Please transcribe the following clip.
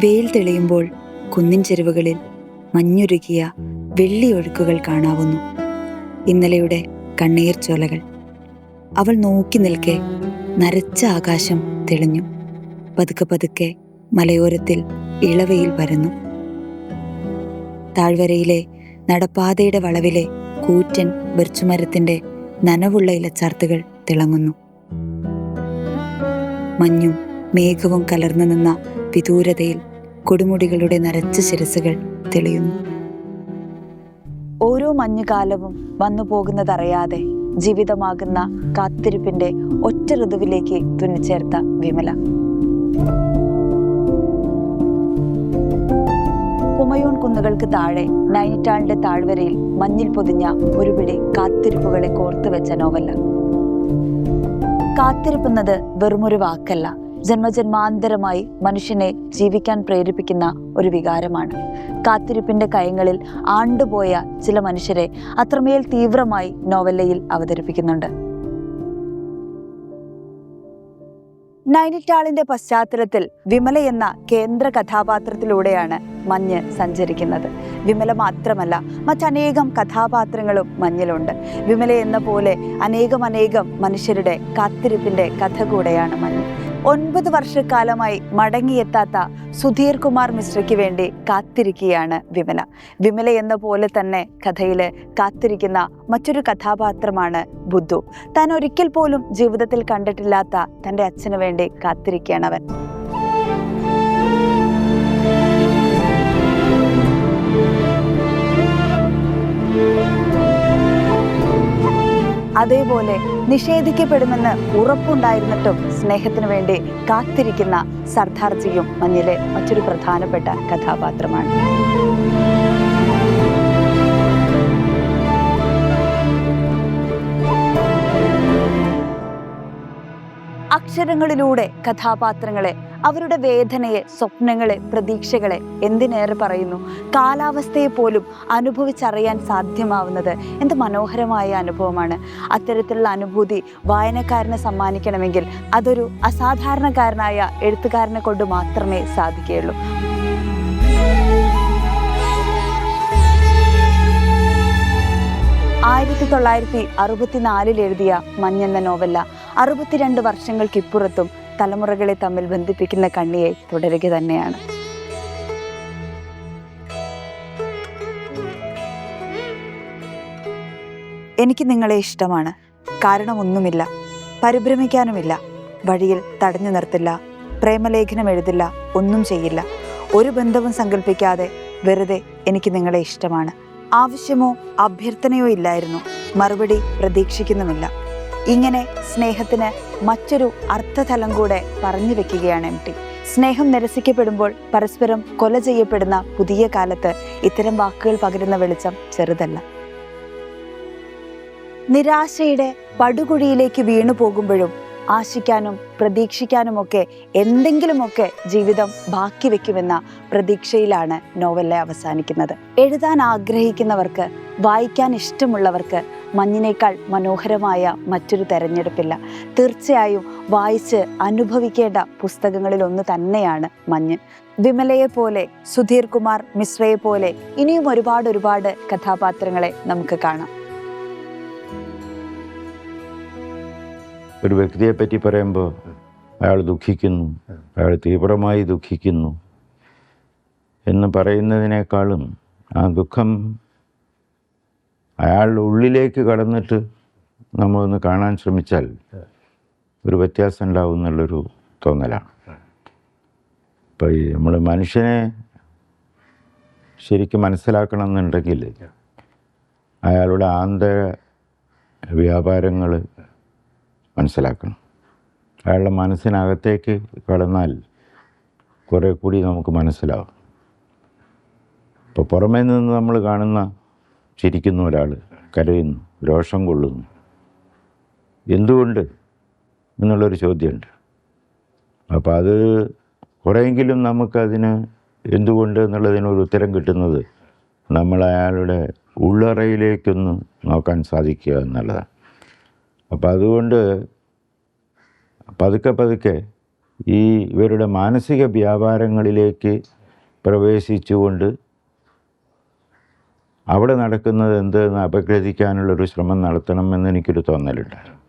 വെയിൽ തെളിയുമ്പോൾ കുന്നിൻ ചെരുവുകളിൽ മഞ്ഞുരുകിയ വെള്ളിയൊഴുക്കുകൾ കാണാവുന്നു. ഇന്നലെയുടെ കണ്ണീർ ചോലകൾ. അവൾ നോക്കി നിൽക്കെ നരച്ച ആകാശം തെളിഞ്ഞു. പതുക്കെ പതുക്കെ മലയോരത്തിൽ ഇളവയിൽ പരന്നു. താഴ്വരയിലെ നടപ്പാതയുടെ വളവിലെ കൂറ്റൻ ബെർച്ചുമരത്തിന്റെ നനവുള്ള ഇലച്ചാർത്തുകൾ തിളങ്ങുന്നു. മഞ്ഞും മേഘവും കലർന്നു നിന്ന വിദൂരതയിൽ കൊടുമുടികളുടെ നരച്ച ശിരസുകൾ തെളിയുന്നു. ഓരോ മഞ്ഞുകാലവും വന്നു പോകുന്നതറിയാതെ ജീവിതമാകുന്ന കാത്തിരിപ്പിന്റെ ഒറ്റ ഋതുവിലേക്ക് തുന്നിച്ചേർത്ത വിമല. കുമയൂൺ കുന്നുകൾക്ക് താഴെ നൈനിറ്റാളിന്റെ താഴ്വരയിൽ മഞ്ഞിൽ പൊതിഞ്ഞ ഒരു പിടി കാത്തിരിപ്പുകളെ കോർത്തുവെച്ച നോവല്ല. കാത്തിരിപ്പുന്നത് വെറുമൊരു വാക്കല്ല, ജന്മജന്മാന്തരമായി മനുഷ്യനെ ജീവിക്കാൻ പ്രേരിപ്പിക്കുന്ന ഒരു വികാരമാണ്. കാത്തിരിപ്പിന്റെ കയങ്ങളിൽ ആണ്ടുപോയ ചില മനുഷ്യരെ അത്രമേൽ തീവ്രമായി നോവല്ലയിൽ അവതരിപ്പിക്കുന്നുണ്ട്. നൈനിറ്റാളിന്റെ പശ്ചാത്തലത്തിൽ വിമല എന്ന കേന്ദ്ര കഥാപാത്രത്തിലൂടെയാണ് മഞ്ഞ് സഞ്ചരിക്കുന്നത്. വിമല മാത്രമല്ല, മറ്റനേകം കഥാപാത്രങ്ങളും മഞ്ഞിലുണ്ട്. വിമല എന്ന പോലെ അനേകം മനുഷ്യരുടെ കാത്തിരിപ്പിന്റെ കഥ കൂടെയാണ് മഞ്ഞ്. 9 വർഷക്കാലമായി മടങ്ങിയെത്താത്ത സുധീർ കുമാർ മിശ്രയ്ക്ക് വേണ്ടി കാത്തിരിക്കുകയാണ് വിമല. വിമല എന്ന പോലെ തന്നെ കഥയില് കാത്തിരിക്കുന്ന മറ്റൊരു കഥാപാത്രമാണ് ബുദ്ധു. താൻ ഒരിക്കൽ പോലും ജീവിതത്തിൽ കണ്ടിട്ടില്ലാത്ത തൻ്റെ അച്ഛന് വേണ്ടി കാത്തിരിക്കുകയാണ് അവൻ. അതേപോലെ നിഷേധിക്കപ്പെടുമെന്ന് ഉറപ്പുണ്ടായിരുന്നിട്ടും സ്നേഹത്തിനു വേണ്ടി കാത്തിരിക്കുന്ന സർദാർജിയും മഞ്ഞിലെ മറ്റൊരു പ്രധാനപ്പെട്ട കഥാപാത്രമാണ്. അക്ഷരങ്ങളിലൂടെ കഥാപാത്രങ്ങളെ, അവരുടെ വേദനയെ, സ്വപ്നങ്ങളെ, പ്രതീക്ഷകളെ, എന്തിനേറെ പറയുന്നു കാലാവസ്ഥയെ പോലും അനുഭവിച്ചറിയാൻ സാധ്യമാവുന്നത് എന്ത് മനോഹരമായ അനുഭവമാണ്. അത്തരത്തിലുള്ള അനുഭൂതി വായനക്കാരനെ സമ്മാനിക്കണമെങ്കിൽ അതൊരു അസാധാരണക്കാരനായ എഴുത്തുകാരനെ കൊണ്ട് മാത്രമേ സാധിക്കുകയുള്ളൂ. ആയിരത്തി 1964 എഴുതിയ മഞ്ഞെന്ന നോവല്ല 62 വർഷങ്ങൾക്കിപ്പുറത്തും തലമുറകളെ തമ്മിൽ ബന്ധിപ്പിക്കുന്ന കണ്ണിയെ തുടരുക തന്നെയാണ്. എനിക്ക് നിങ്ങളെ ഇഷ്ടമാണ്. കാരണമൊന്നുമില്ല, പരിഭ്രമിക്കാനുമില്ല. വഴിയിൽ തടഞ്ഞു നിർത്തില്ല, പ്രേമലേഖനം എഴുതില്ല, ഒന്നും ചെയ്യില്ല. ഒരു ബന്ധവും സങ്കല്പിക്കാതെ വെറുതെ എനിക്ക് നിങ്ങളെ ഇഷ്ടമാണ്. ആവശ്യമോ അഭ്യർത്ഥനയോ ഇല്ലായിരുന്നു, മറുപടി പ്രതീക്ഷിക്കുന്നുമില്ല. ഇങ്ങനെ സ്നേഹത്തിന് മറ്റൊരു അർത്ഥതലം കൂടെ പറഞ്ഞു വെക്കുകയാണ് എം ടി. സ്നേഹം നിരസിക്കപ്പെടുമ്പോൾ പരസ്പരം കൊല ചെയ്യപ്പെടുന്ന പുതിയ കാലത്ത് ഇത്തരം വാക്കുകൾ പകരുന്ന വെളിച്ചം ചെറുതല്ല. നിരാശയുടെ പടുകുഴിയിലേക്ക് വീണു പോകുമ്പോഴും ആശിക്കാനും പ്രതീക്ഷിക്കാനുമൊക്കെ എന്തെങ്കിലുമൊക്കെ ജീവിതം ബാക്കി വെക്കുമെന്ന പ്രതീക്ഷയിലാണ് നോവല്ല അവസാനിക്കുന്നത്. എഴുതാൻ ആഗ്രഹിക്കുന്നവർക്ക്, വായിക്കാൻ ഇഷ്ടമുള്ളവർക്ക് മഞ്ഞിനേക്കാൾ മനോഹരമായ മറ്റൊരു തെരഞ്ഞെടുപ്പില്ല. തീർച്ചയായും വായിച്ച് അനുഭവിക്കേണ്ട പുസ്തകങ്ങളിൽ ഒന്ന് തന്നെയാണ് മഞ്ഞ്. വിമലയെ പോലെ, സുധീർ കുമാർ മിശ്രയെ പോലെ ഇനിയും ഒരുപാട് കഥാപാത്രങ്ങളെ നമുക്ക് കാണാം. ഒരു വ്യക്തിയെ പറ്റി പറയുമ്പോൾ അയാൾ ദുഃഖിക്കുന്നു, അയാൾ തീവ്രമായി ദുഃഖിക്കുന്നു എന്ന് പറയുന്നതിനേക്കാളും ആ ദുഃഖം അയാളുടെ ഉള്ളിലേക്ക് കടന്നിട്ട് നമ്മളൊന്ന് കാണാൻ ശ്രമിച്ചാൽ ഒരു വ്യത്യാസം ഉണ്ടാവും എന്നുള്ളൊരു തോന്നലാണ്. ഇപ്പോൾ ഈ നമ്മൾ മനുഷ്യനെ ശരിക്കും മനസ്സിലാക്കണം എന്നുണ്ടെങ്കിൽ അയാളുടെ ആന്തര വ്യാപാരങ്ങൾ മനസ്സിലാക്കണം. അയാളുടെ മനസ്സിനകത്തേക്ക് കടന്നാൽ കുറേ കൂടി നമുക്ക് മനസ്സിലാവും. ഇപ്പോൾ പുറമേ നിന്ന് നമ്മൾ കാണുന്ന ചിരിക്കുന്ന ഒരാൾ, കരയുന്നു, രോഷം കൊള്ളുന്നു, എന്തുകൊണ്ട് എന്നുള്ളൊരു ചോദ്യമുണ്ട്. അപ്പോൾ അത് കുറേയെങ്കിലും നമുക്കതിന് എന്തുകൊണ്ട് എന്നുള്ളതിനൊരു ഉത്തരം കിട്ടുന്നത് നമ്മൾ അയാളുടെ ഉള്ളറയിലേക്കൊന്ന് നോക്കാൻ സാധിക്കുക എന്നുള്ളതാണ്. അപ്പോൾ അതുകൊണ്ട് പതുക്കെ ഈ ഇവരുടെ മാനസിക വ്യാപാരങ്ങളിലേക്ക് പ്രവേശിച്ചുകൊണ്ട് അവിടെ നടക്കുന്നത് എന്തെന്ന് അപഗ്രഥിക്കാനുള്ളൊരു ശ്രമം നടത്തണമെന്ന് എനിക്കൊരു തോന്നലുണ്ടായിരുന്നു.